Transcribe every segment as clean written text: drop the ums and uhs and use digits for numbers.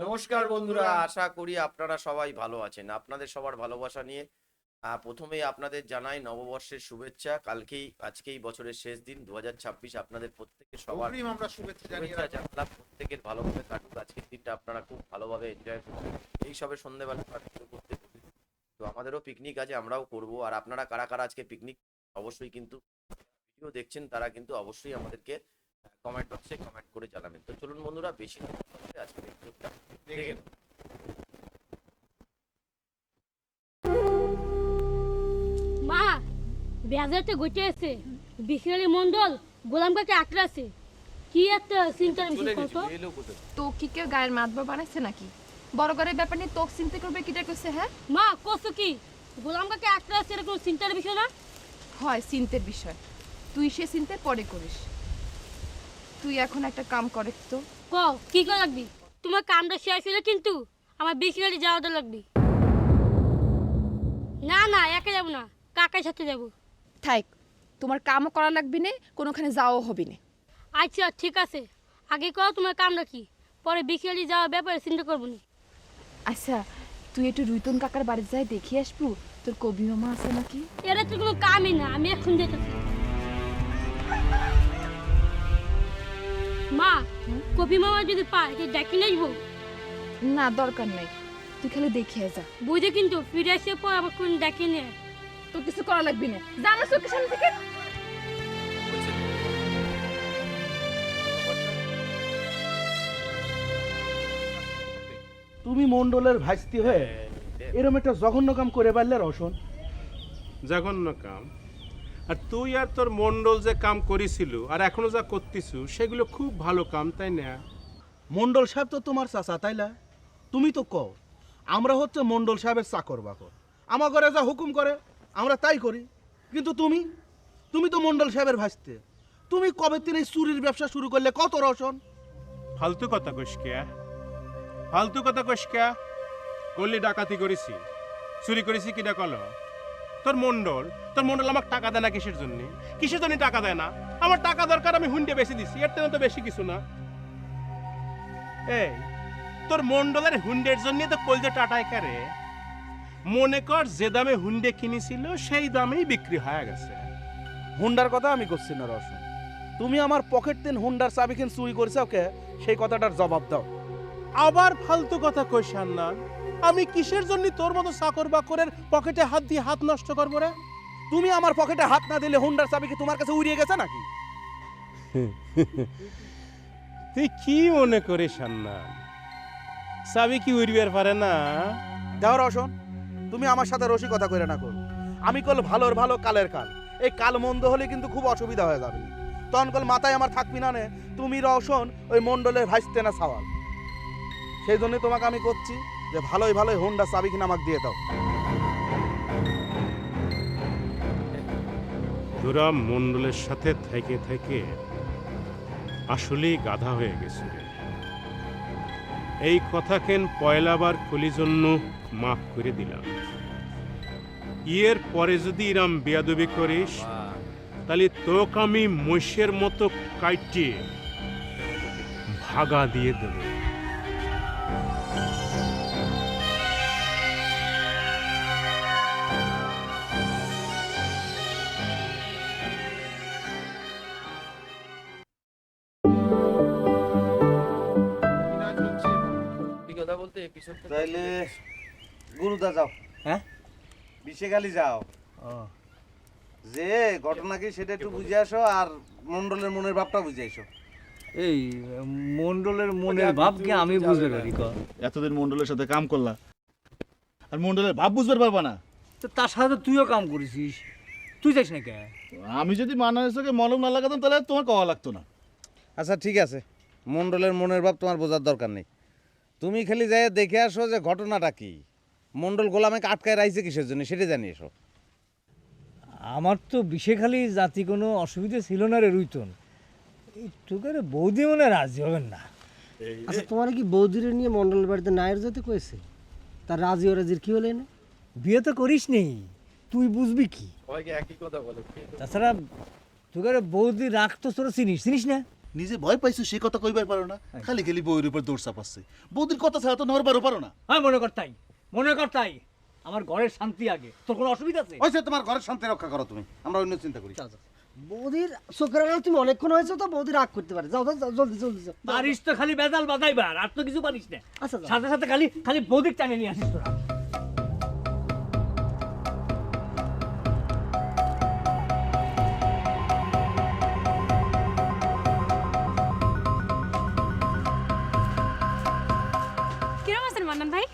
নমস্কার বন্ধুরা, আশা করি আপনারা সবাই ভালো আছেন। আপনাদের সবার ভালোবাসা নিয়ে প্রথমেই আপনাদের জানাই নববর্ষের শুভেচ্ছা। আজকেই বছরের শেষ দিন 2026। আপনাদের প্রত্যেকের সবার অগ্রিম আমরা শুভেচ্ছা জানিয়ে শুভেচ্ছা রাখলাম। জানালাম। প্রত্যেকের ভালোভাবে কাটুক আজকের দিনটা, আপনারা খুব ভালোভাবে এনজয় করুন। এই সবে সন্ধ্যেবেলা শুরু করতে বসেছি। তো আমাদেরও পিকনিক আছে, আমরাও করব। আর আপনারা কারা কারা আজকে পিকনিক অবশ্যই কিন্তু ভিডিও দেখছেন তারা কিন্তু অবশ্যই আমাদেরকে কমেন্ট বক্সে কমেন্ট করে জানাবেন। তো চলুন বন্ধুরা, বেশি না কথা বলে আজকের এপিসোডটা দেখে নেব। মা, বাজারতে ঘটে আছে বিশালী মন্ডল গোলাম কাকে আটকাছে। কি একটা চিন্তার চলে বিষয় গেছি, কত। এলো কোথায়? তো কি কেউ গায়ের মাতবা বানাইছে নাকি? বড় করে ব্যাপার নিয়ে তোক চিন্তা করবে কিটা কইছে? হ্যাঁ, মা কত কি গোলাম কাকে আটকাছে, এটা কোনো চিন্তার বিষয় না। হয় চিন্তার বিষয়। তুই সে চিন্তা পরে করিস। তুই এখন একটা কাম করে তো। ক কি করে লাগবি? তোমার কামটা শেষ হলে কিন্তু আমার বিশালী যাওয়াটা লাগবে। না না, একা যাবো না, কাকার সাথে যাবো। থাক, তোমার কামও করা লাগবে না, কোনোখানে যাওয়াও হবে না। আচ্ছা ঠিক আছে, আগে কও তোমার কামটা কি, পরে বিশালী যাওয়ার ব্যাপারে চিন্তা করবো না। আচ্ছা, তুই একটু রুইতন কাকার বাড়ি যাই দেখি আসবো, তোর কবি মামা আছে নাকি? এটা তো কোনো কামই না, আমি এখন যেতেছি। মা, কপি মামা যদি পায় যে ডাকি নেবো। না, দরকার নেই, তুই খালি দেখিয়ে যা। বুঝে কিন্তু ফিরে আসে পর আবার কোন ডাকি নেয়। তোর কিছু করা লাগবে না, জানো চোখের সামনে থেকে। তুমি মন্ডলের ভাইস্তি হয়ে এরকম একটা জঘন্য কাম করে পারলে রোশন। জঘন্য কাম। আর তুই আর তোর মন্ডল যে কাম করেছিল আর এখনো যা করতেছু সেগুলো খুব ভালো কাম, তাই না? মন্ডল সাহেব তো তোমার চাচা, তাইলা? তুমি তো কও আমরা হচ্ছে মন্ডল সাহেবের চাকর বাকর, আমার ঘরে যা হুকুম করে আমরা তাই করি। কিন্তু তুমি তুমি তো মন্ডল সাহেবের ভাইস্তে, তুমি কবে থেকে এই চুরির ব্যবসা শুরু করলে কত রোশন? ফালতু কথা কইস কে? ফালতু কথা কইস কে? করলি ডাকাতি করেছি, চুরি করেছি, কিনা কল? তোর মন্ডল আমাকে টাকা দেয় না কিসের জন্য? কিসের জন্য টাকা দেয় না? আমার টাকা দরকার, আমি হুন্ডে বেশি দিছি, এর থেকে তো বেশি কিছু না। এই তোর মন্ডলের হুন্ডের জন্য তো কলজে টাটায় কারে। মনে কর যে দামে হুন্ডে কিনেছিল সেই দামেই বিক্রি হয়ে গেছে। হুন্ডার কথা আমি করছি না রোশন, তুমি আমার পকেট দিন হুন্ডার চাবিখান চুরি করেছ কে, সেই কথাটার জবাব দাও। আবার ফালতু কথা কইস না। আমি কিসের জন্য তোর মতো চাকর বাকরের পকেটে হাত দিয়ে হাত নষ্ট করবো রে? তুমি আমার পকেটে হাত না দিলে হুন্ডার চাবি কি তোমার কাছে উড়িয়ে গেছে নাকি? তুই কি মনে করিস হান্নান? চাবি কি উড়িবার পারে না? দেও রোশন, তুমি আমার সাথে রসিকতা করে না করো। আমি কল ভালোর ভালো কালের কাল, এই কাল মন্দ হলে কিন্তু খুব অসুবিধা হয়ে যাবে। তখন কল মাথায় আমার থাকবি না নে, তুমি রোশন ওই মন্ডলের ভাইস্তে না সওয়াল। সেই জন্য তোমাকে আমি করছি যে ভালোই ভালোই হুন্ডার চাবি কিনা আমাকে দিয়ে দাও। তোরা মন্ডলের সাথে থেকে থেকে আসলেই গাধা হয়ে গেছে রে। এই কথা কেন পয়লাবার কলি জন্য মাফ করে দিলাম। এর পরে যদি ইরাম বেয়াদবি করিস তাহলে তোকে আমি মৈশের মতো কাইটে ভাগা দিয়ে দেব। কি কথা বলতে এপিসোডটা তাইলে গুরুদা যাও, হ্যাঁ বিশেখালি যাও, যে ঘটনা কি সেটা একটু বুঝে আসো, আর মন্ডলের মনের ভাবটা বুঝে আসো। এই মন্ডলের মনের ভাবকে আমি বুঝতে পারি। এতদিন মন্ডলের সাথে কাম করলা আর মন্ডলের ভাব বুঝতে পারবা না? তো তার সাথে তুইও কাম করেছিস, তুই যাস না কে? আমি যদি মানাসকে মলম না লাগাতাম তাহলে তোমার কওয়া লাগতো না। আচ্ছা ঠিক আছে, মন্ডলের মনের ভাব তোমার বোঝার দরকার নেই। তুমি খালি যাই দেখে আসো যে ঘটনাটা কি, মন্ডল গোলামেকে আটকায় রাখছে কিসের জন্য সেটা জানিয়ে এসো। আমার তো বিশেখালি জাতি কোনো অসুবিধা ছিল না রে রুইতন। এই তোকে বৌদি মনে রাজি হবেন না। আচ্ছা, তোমার কি বৌদিরে নিয়ে মন্ডলের বাড়িতে নায়ের যেতে কয়েছে? তার রাজি ও রাজির কি হলে না? বিয়ে তো করিস নেই, তুই বুঝবি কি? সবাইকে একই কথা বলে। তাছাড়া তোকে বৌদি রাগ তো তোরা চিনিস না? নিজে ভয় পাইছো সে কথা কইবার পারো না, খালি খালি বউয়ের উপর দৌড় চাপাচ্ছে। বৌদির কথা ছাড়া তো নড়বারও পারো না। হ্যাঁ মনে কর তাই আমার ঘরের শান্তি আগে, তোর কোনো অসুবিধা আছে? ওই যে তোমার ঘরের শান্তি রক্ষা করো তুমি, আমরা অন্য চিন্তা করি। বৌদির চোখের আড়াল তুমি অনেকক্ষণ হয়েছে, তো বৌদি রাগ করতে পারে। যাও যাও যাও, জলদি জলদি যাও। পারিস তো খালি বেজাল বাজাইবার, আর তো কিছু পারিস না। আচ্ছা যাও। সাথে সাথে খালি খালি বৌদিক টানে নিয়ে আসিস তোরা। কিরম আছেন মান্নান ভাই?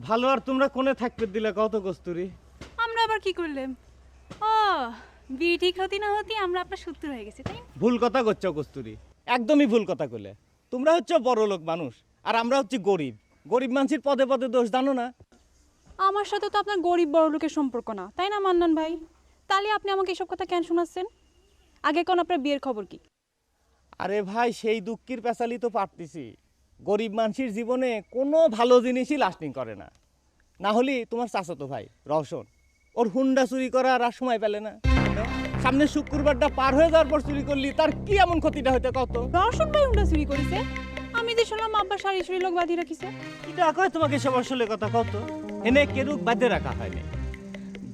ভালো, আর তোমরা কোনে থাকতে দিলে কত কস্তুরি? আমরা আবার কি করলেন? ও, বিয়ে ঠিক হতে না হতে আমরা আপনার শত্রু হয়ে গেছি, তাই না? ভুল কথা করছো কস্তুরি, একদমই ভুল কথা কইলে। তোমরা হচ্ছে বড় লোক মানুষ, আর আমরা হচ্ছে গরিব। গরিব মানুষের পদে পদে দোষ জানো না? আমার সাথে তো আপনার গরিব বড় লোকের সম্পর্ক না, তাই না মান্নান ভাই? তাহলে আপনি আমাকে এসব কথা কেন শোনাচ্ছেন? আগে কোন আপনার বিয়ের খবর কি? আরে ভাই, সেই দুঃখের পেশালি তো পারতেছি। গরিব মানুষের জীবনে কোনো ভালো জিনিসই লাস্টিং করে না। না হলে তোমার চাচাতো ভাই রওশন, ওর হুন্ডা চুরি করার আর সময় পেলে না। সামনে শুক্রবারটা পার হয়ে যাওয়ার পর চুরি করলি, তার কি এমন ক্ষতিটা হইতে কত? রওশন ভাই হুন্ডা চুরি করেছে? আমি যে শুনলাম আব্বা সারি সুরি লোক বাঁধিয়ে রাখিছে। এটা কয় তোমাকে সব আসলে কথা কত? এনে কেরুক বাদে রাখা হয়নি।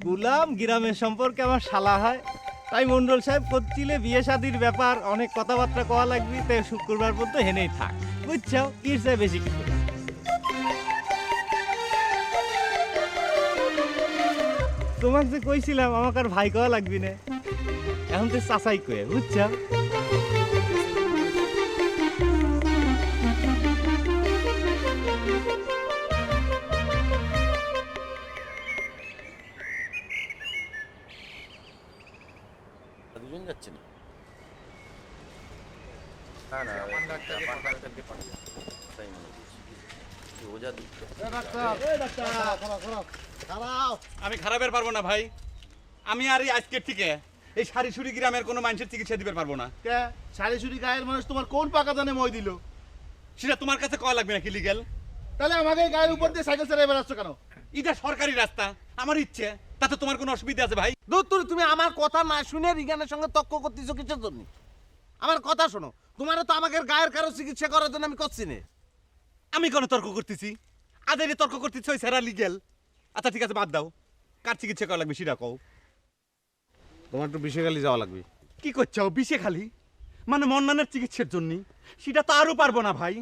গুলাম গিরামের সম্পর্কে আমার শালা হয়, তাই মন্ডল সাহেব করছিলে বিয়ে শাদির ব্যাপার, অনেক কথাবার্তা কওয়া লাগবে, তাই শুক্রবার পর্যন্ত হেনেই থাক, বুঝছো? এর চেয়ে বেশি কিছু না। তোমাকে যে কইছিলাম আমাকে আর ভাই কওয়া লাগবি না, এখন তো চাচাই কয়ে, বুঝছো? দুজন যাচ্ছে না? না না, ডাক্তারকে পাঠিয়ে তাই মনে করছি। ও যা দুঃখ। আমি খারাপের পারবো না ভাই। আমি আর এই আজকের থেকে এই সারিসুরি গ্রামের কোনো মানুষের চিকিৎসা দিতে পারবো না। কে সারিসুরি গায়ের মানুষ তোমার কোন পাকা দানে মই দিল? সেটা তোমার কাছে কয়া লাগবে নাকি লিগেল? তাহলে আমাকে গায়ের উপর দিয়ে সাইকেল চালিয়ে বেড়াচ্ছ কেন? এটা সরকারি রাস্তা, আমার ইচ্ছে, তাতে তোমার কোনো অসুবিধা আছে ভাই? দূর, তুমি আমার কথা না শুনে রিগানের সঙ্গে তর্ক করতেছো কিসের জন্য? আমার কথা শোনো, তোমারও তো আমাকে গায়ের কারো চিকিৎসা করার জন্য আমি করছি না। আমি কোনো তর্ক করতেছি? আদের তর্ক করতেছি ওই সারা লিগেল। আচ্ছা ঠিক আছে, বাদ দাও, কার চিকিৎসা করা লাগবে সেটা কও। তোমার একটু বিশেখালি যাওয়া লাগবে। কি করছো বিষে খালি? মানে মন্নানের চিকিৎসার জন্য? সেটা তো আরও পারবো না ভাই।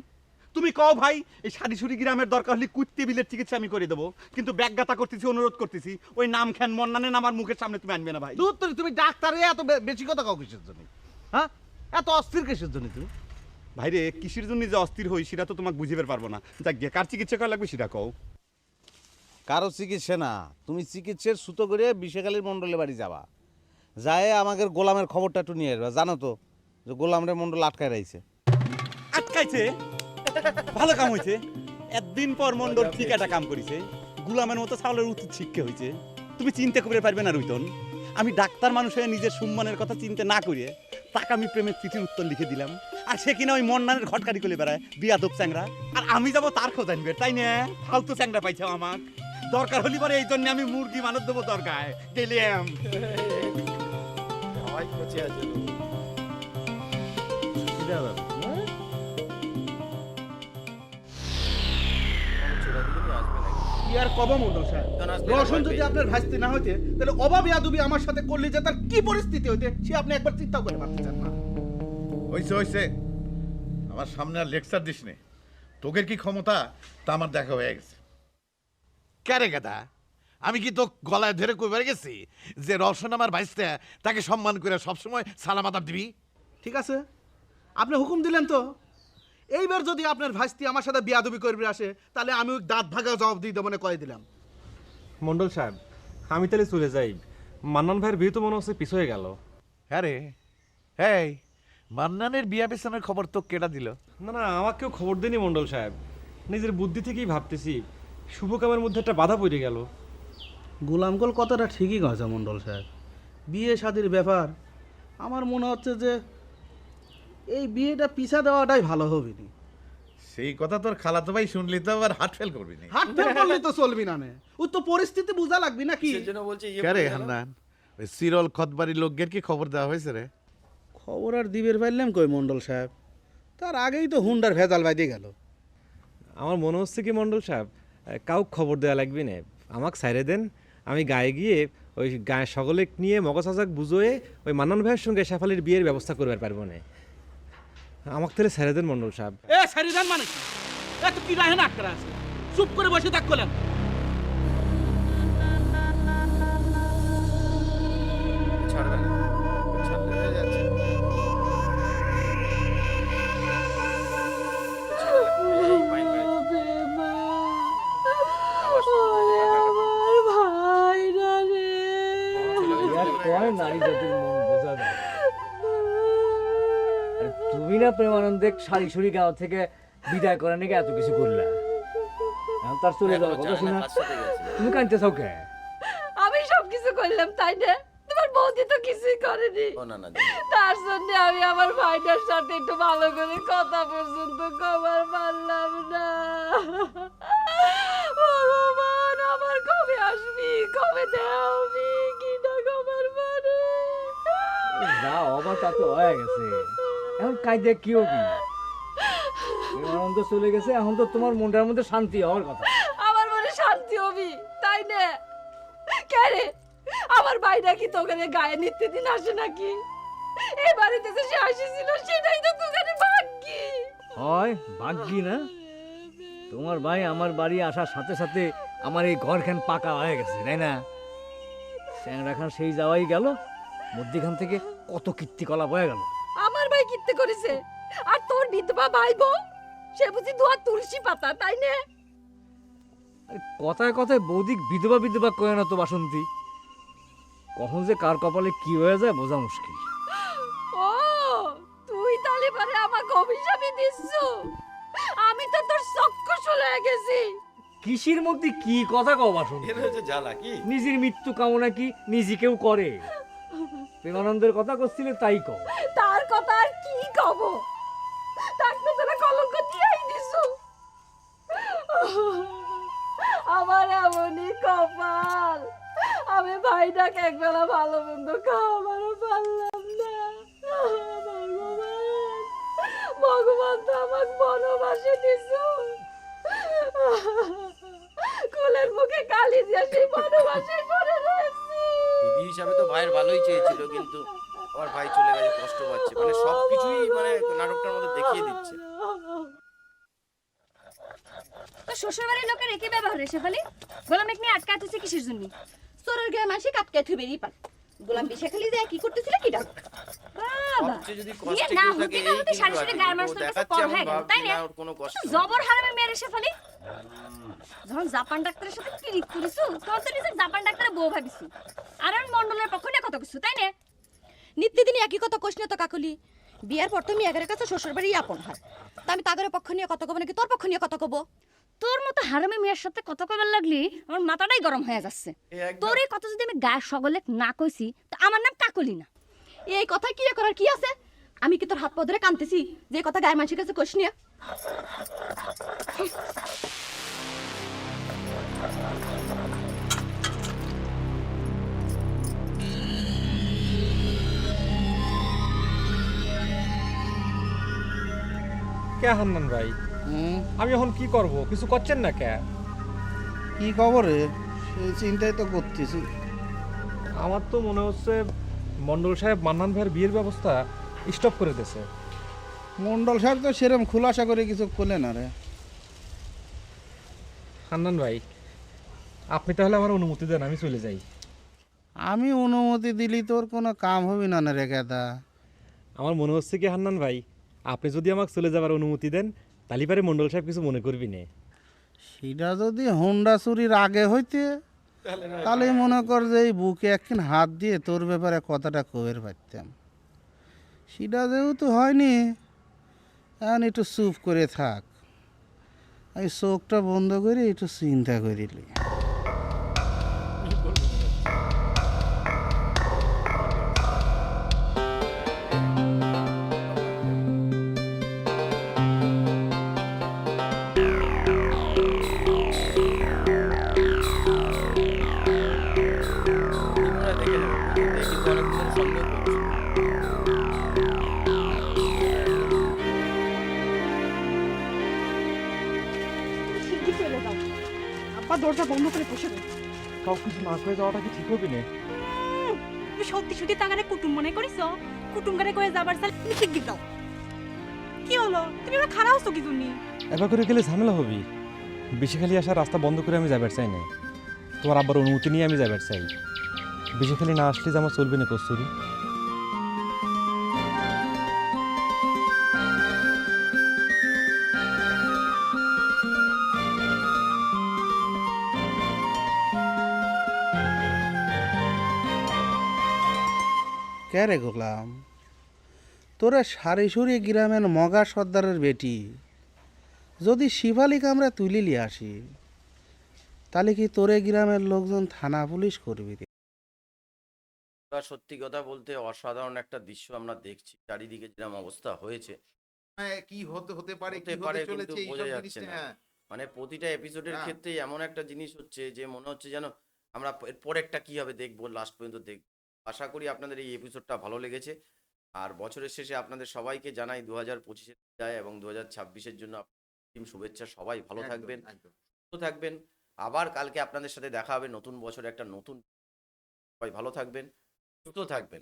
তুমি কও ভাই, এই সারিসুরি গ্রামের দরকার হলে কুত্তে বিলের চিকিৎসা আমি করে দেবো, কিন্তু ব্যাজ্ঞাতা করতেছি, অনুরোধ করতেছি, ওই নাম খান মন্নানের নাম আমার মুখের সামনে তুমি আনবে না ভাই। দূর, তুমি ডাক্তারে এত বেশি কথা কও কিসের জন্য? হ্যাঁ, এত অস্থির কিসের জন্য তুমি? ভাইরে, কিসের জন্য যে অস্থির হই সেটা তো তোমাকে বুঝিয়ে পারবো না। যাক গিয়ে কার চিকিৎসা করা লাগবে সেটা কও। কারো চিকিৎসা না, তুমি চিকিৎসার সুতো করে বিশেখালীর মণ্ডলের বাড়ি যাবা, যায় আমাদের গোলামের খবরটা একটু নিয়ে আসবা। জানো তো যে গোলামের মণ্ডল আটকায় রয়েছে। আটকাইছে? ভালো কাম হয়েছে। একদিন পর মন্ডল ঠিক একটা কাম করেছে, গুলামের মতো চাউলের উচিত শিক্ষা হয়েছে। তুমি চিন্তা করে পারবে না রুইতন, আমি ডাক্তার মানুষ হয়ে নিজের সম্মানের কথা চিন্তা না করে তাকে আমি প্রেমের চিঠির উত্তর লিখে দিলাম, আর সে কিনা ওই মন্নানের ঘটকারি করে বেড়ায়, বিয়াদব চ্যাংরা। আর আমি যাবো তার খোঁজ আনবে, তাই না? ফালতু চ্যাংরা পাইছে আমার। দরকার হলি পরে এই জন্য আমি মুরগি মানত দেবো, দরকার গেলাম। সবাই বসে আছে তো। ছোড়া দিকে নিয়ে আসবে নাকি? কি আর কব মন্ডল সাহেব, কেন আসবে? রওশন যদি আপনার ভাইস্তি না হইতে, তাহলে অভাবী আদবি আমার সাথে করলে যে তার কি পরিস্থিতি হইতে সে আপনি একবার চিন্তা করে ভাবতে চান না? হইছে আমার সামনে আর লেকচার দিস নে। তোকের কি ক্ষমতা তা আমার দেখা হয়ে গেছে। ক্যারে গাদা, আমি কি তো গলায় ধরে কইবার গেছি যে রওশন আমার ভাইস্তা, তাকে সম্মান করে সবসময় সালাম আদাব দিবি? ঠিক আছে, আপনি হুকুম দিলেন তো। এইবার যদি আপনার ভাইস্তি আমার সাথে বিয়াদবি করবে আসে, তাহলে আমি ওই দাঁত ভাগা জবাব দিয়ে দেবো, কয়ে দিলাম। মন্ডল সাহেব, আমি তাহলে চলে যাই। মান্নান ভাইয়ের বিয়ে তো মনে হচ্ছে পিছ হয়ে গেল। হ্যাঁ রে, হ্যাঁ, মান্নানের বিয়া পেছনের খবর তো কেডা দিল? না না, আমাকেও খবর দেয়নি মন্ডল সাহেব। নিজের বুদ্ধি থেকেই ভাবতেছি, শুভ কামের মধ্যে একটা বাধা পড়ে গেল। গোলামগোল কথাটা ঠিকই কয়েছে মন্ডল সাহেব। বিয়ে শাদির ব্যাপার, আমার মনে হচ্ছে যে এই বিয়েটা পিছা দেওয়াটাই ভালো হবে নি। সেই কথা তোর খালাতো ভাই শুনলি তো আবার হার্ট ফেল করবি না। হাত ফেল করলে তো চলবি না নে, ও তো পরিস্থিতি বুঝা লাগবি নাকি? সেজন্য বলছি ক্যারে হান্নান, ওই সিরল খতবাড়ি লোকদের কি খবর দেওয়া হয়েছে রে? খবর আর দিবের পারলাম কই মণ্ডল সাহেব, তার আগেই তো হুন্ডার ভেজাল বাইদে গেল। আমার মনে হচ্ছে কি মণ্ডল সাহেব, কাউকে খবর দেওয়া লাগবে না, আমাকে ছাইরে দেন, আমি গায়ে গিয়ে ওই গায়ে সকলে নিয়ে মগজ বুঝোয়ে ওই মান্নান ভাইয়ের সঙ্গে শেফালির বিয়ের ব্যবস্থা করবার পারবো না। আমাকে তাহলে ছেড়ে দেন মণ্ডল সাহেব। এ সারিদান মানে কি? এত কি রাহে না করা আছে, চুপ করে বসে থাক কলেন। ছাড় দেন, ছাড়লে হয়ে যাচ্ছে। এই ফাইন ফাইন। আবার আর কয় নারী জাতির মন বোঝা যায়। আর তুমি না প্রেমানন্দে সারি সুরি গাঁও থেকে বিদায় করে নাকি এত কিছু করলা, এখন তার চলে যাওয়ার কথা শোনা তুমি কাঁদতে চাও কে? আমি সবকিছু করলাম তাই না, তোমার বৌদি তো কিছুই করেনি। ও না না, তার জন্য আমি আমার ভাইটার সাথে একটু ভালো করে কথা পর্যন্ত কবার পারলাম না। ভগবান, আমার কবে আসবি, কবে দেওয়াবি কিনা খবর মানে। যা অবাক তা তো হয়ে গেছে, এখন কাঁদে কি হবি? প্রেমানন্দ চলে গেছে, এখন তো তোমার মনটার মধ্যে শান্তি হওয়ার কথা। আমার মনে শান্তি হবি তাই না? কে রে, আমার ভাইটা কি তোকে গায়ে নিত্যদিন আসে নাকি? এই বাড়িতে যে সে আসেছিল সেটাই তো তোকে ভাগ্যি। হয় ভাগ্যি না? তোমার ভাই আমার বাড়ি আসার সাথে সাথে আমার এই ঘরখান পাকা হয়ে গেছে তাই না? স্যাংরা খান সেই যাওয়াই গেল, মধ্যখান থেকে কত কীর্তিকলাপ হয়ে গেল। আমার ভাই কিত্তে করেছে, আর তোর বিধবা ভাই বউ সে বুঝি দুয়া তুলসী পাতা তাই না? আরে কথায় কথায় বৌদিক বিধবা বিধবা কয়ে না তো বাসন্তী, কখন যে কার কপালে কি হয়ে যায় বোঝা মুশকিল। ও তুই তাহলে পারে আমাকে অভিশাপই দিচ্ছ? আমি তো তোর চক্ষু শুলে গেছি। কিসির মধ্যে কি কথা কও বাসন্তী? এর হচ্ছে জ্বালা কি? নিজের মৃত্যু কামনা কি নিজে কেউ করে? প্রেমানন্দের কথা করছিলে তাই কও। তার কথা আর কি কব, তাকে তোরা কলঙ্ক দিয়াই দিছো। আমার এমনই কপাল, আমি ভাইটাকে একবেলা ভালো মন্দ খাওয়াবারও পারলাম না। ভগবান, ভগবান তো আমাকে বনবাসে দিছো। কোলের মুখে কালি দিয়ে সেই বনবাসে পড়ে রয়েছি। দিদি হিসাবে তো ভাইয়ের ভালোই চেয়েছিল, কিন্তু আমার ভাই চলে গেছে, কষ্ট পাচ্ছে, মানে সবকিছুই মানে নাটকটার মধ্যে দেখিয়ে দিচ্ছে। তো শ্বশুর বাড়ির লোকের একই ব্যবহার রে শেফালি? গোলাম এক নিয়ে আটকায় তুই কিসের জন্য? তোর গায়ে মাসে কাটকায় থুই বেরিয়ে পার। গোলাম বিশা খালি যে কি করতেছিল কি ডাক বাবা সবচেয়ে যদি বিয়ে কষ্টে না কেউ হতে থাকে না এই হতে কিন্তু সারি সারি আছে, গায়ের ও মানুষ তোর কাছে দেখাচ্ছে পর এমন হয়ে গেল ভাব তাই যে না? না ওর কোনো কষ্ট নেই। জবর হারামে মেরে শেফালি, যখন জাপান ডাক্তারের সাথে কিরিক করিস তখন তো নিজের জাপান ডাক্তারের বউ ভাবিস, আর আমি মন্ডলের পক্ষ নিয়ে কত কিছু তাই না? নিত্যদিন একই কথা কোশ না তো কাকলি। বিয়ার পর তুমি এগারের কাছে শ্বশুর বাড়ি আপন হয়, তা আমি তাগরের পক্ষ নিয়ে কত কব নাকি তোর পক্ষ নিয়ে কত কব? তোর মতো হারামে মেয়ের সাথে কত কবার লাগলি আমার মাথাটাই গরম হয়ে যাচ্ছে। তোর এই কথা যদি আমি গায়ের সকলে না কইছি তো আমার নাম কাকলি না। এই কথা কি করার কি আছে? আমি কি তোর হাত পা ধরে কাঁদতেছি যে কথা গায়ে মানুষের কাছে কোশ নিয়ে? কে হান্নান ভাই, আমি এখন কি করব? কিছু করছেন না কে? কি খবরে সেই চিন্তাই তো করতেছি। আমার তো মনে হচ্ছে মন্ডল সাহেব মান্নান ভাইয়ের বিয়ের ব্যবস্থা স্টপ করে দিয়েছে। মণ্ডল সাহেব তো সেরকম খুলাসা করে কিছু করলে না রে। হান্নান ভাই, আপনি তাহলে আমার অনুমতি দেন, আমি চলে যাই। আমি অনুমতি দিলি তোর কোনো কাম হবে না রে গেদা। আমার মনে হচ্ছে কি হান্নান ভাই, আপনি যদি আমাকে চলে যাবার অনুমতি দেন তাহলে পারে মন্ডল সাহেব কিছু মনে করবি না। সেটা যদি হুন্ডা চুরির আগে হইতে তাহলে মনে কর যে এই বুকে একদিন হাত দিয়ে তোর ব্যাপারে কথাটা কবের পারতাম। সেটা যেহেতু হয়নি, এখন একটু চুপ করে থাক, এই চোখটা বন্ধ করে একটু চিন্তা করিলি। পা দরজা বন্ধ করে বসে রই। কাউ কিছু না করে যাওয়াটা কি ঠিক হবে না? তুমি সত্যি সত্যি তাগারে কুটুম মনে করিস? কুটুম গারে কয়ে যাবার চাল তুমি ঠিক দাও। কি হলো, তুমি ওরা খারাপ হচ্ছ কি জন্য? এবার করে গেলে ঝামেলা হবে। বেশি খালি আসার রাস্তা বন্ধ করে আমি যাবার চাই না। তোমার আব্বার অনুমতি নিয়ে আমি যাবার চাই। বেশি খালি না আসলে যে আমার চলবে না কস্তুরি। কে রে গোলাম, তোরা সারি সুরি গ্রামের মগা সর্দারের বেটি যদি শিবালিকে আমরা তুলিলি আসি, তাহলে কি তোরে গ্রামের লোকজন থানা পুলিশ করবি রে? সত্যি কথা বলতে অসাধারণ একটা দৃশ্য আমরা দেখছি, চারিদিকে যেরকম অবস্থা হয়েছে কি হতে হতে পারে হতে কি পারে হতে কিন্তু চলেছে এই বোঝা সব যাচ্ছে জিনিসটা না। হ্যাঁ মানে প্রতিটা এপিসোডের হ্যাঁ। ক্ষেত্রে এমন একটা জিনিস হচ্ছে যে মনে হচ্ছে যেন আমরা এর পরেরটা কি হবে দেখবো, লাস্ট পর্যন্ত দেখবো। আশা করি আপনাদের এই এপিসোডটা ভালো লেগেছে। আর বছরের শেষে আপনাদের সবাইকে জানাই 2025-এর বিদায় এবং 2026-এর জন্য টিম শুভেচ্ছা। সবাই ভালো একদম, থাকবেন, একদম। সুস্থ থাকবেন। আবার কালকে আপনাদের সাথে দেখা হবে নতুন বছরে একটা নতুন। সবাই ভালো থাকবেন, সুস্থ থাকবেন।